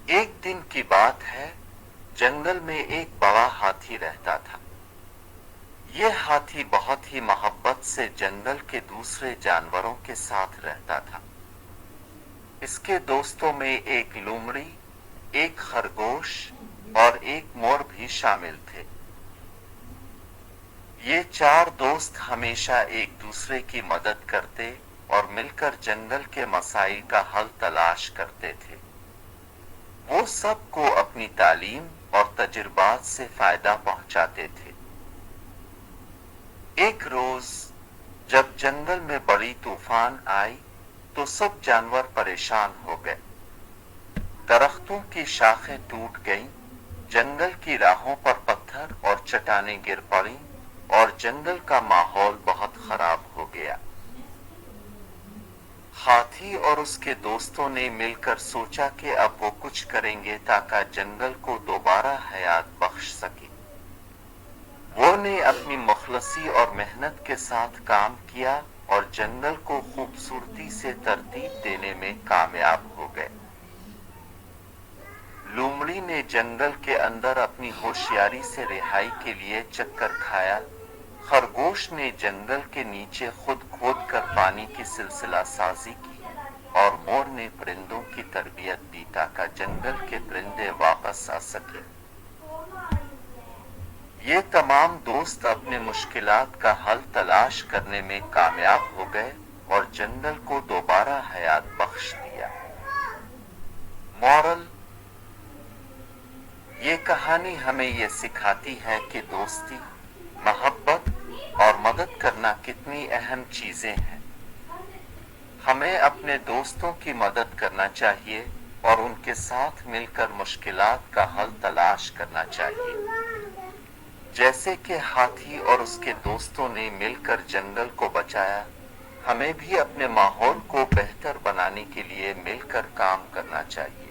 ایک دن کی بات ہے، جنگل میں ایک بڑا ہاتھی رہتا تھا۔ یہ ہاتھی بہت ہی محبت سے جنگل کے دوسرے جانوروں کے ساتھ رہتا تھا۔ اس کے دوستوں میں ایک لومڑی، ایک خرگوش اور ایک مور بھی شامل تھے۔ یہ چار دوست ہمیشہ ایک دوسرے کی مدد کرتے اور مل کر جنگل کے مسائل کا حل تلاش کرتے تھے۔ وہ سب کو اپنی تعلیم اور تجربات سے فائدہ پہنچاتے تھے۔ ایک روز جب جنگل میں بڑی طوفان آئی تو سب جانور پریشان ہو گئے۔ درختوں کی شاخیں ٹوٹ گئیں، جنگل کی راہوں پر پتھر اور چٹانیں گر پڑیں اور جنگل کا ماحول بہت خراب ہو گیا۔ ہاتھی اور اس کے دوستوں نے مل کر سوچا کہ اب وہ کچھ کریں گے تاکہ جنگل کو دوبارہ حیات بخش سکے۔ وہ نے اپنی مخلصی اور محنت کے ساتھ کام کیا اور جنگل کو خوبصورتی سے ترتیب دینے میں کامیاب ہو گئے۔ لومڑی نے جنگل کے اندر اپنی ہوشیاری سے رہائی کے لیے چکر کھایا، خرگوش نے جنگل کے نیچے خود کھود کر پانی کی سلسلہ سازی کی اور مور نے پرندوں کی تربیت دی تاکہ جنگل کے پرندے واپس آ سکیں۔ یہ تمام دوست اپنے مشکلات کا حل تلاش کرنے میں کامیاب ہو گئے اور جنگل کو دوبارہ حیات بخش دیا۔ مورل: یہ کہانی ہمیں یہ سکھاتی ہے کہ دوستی، محبت اور مدد کرنا کتنی اہم چیزیں ہیں۔ ہمیں اپنے دوستوں کی مدد کرنا چاہیے اور ان کے ساتھ مل کر مشکلات کا حل تلاش کرنا چاہیے۔ جیسے کہ ہاتھی اور اس کے دوستوں نے مل کر جنگل کو بچایا، ہمیں بھی اپنے ماحول کو بہتر بنانے کے لیے مل کر کام کرنا چاہیے۔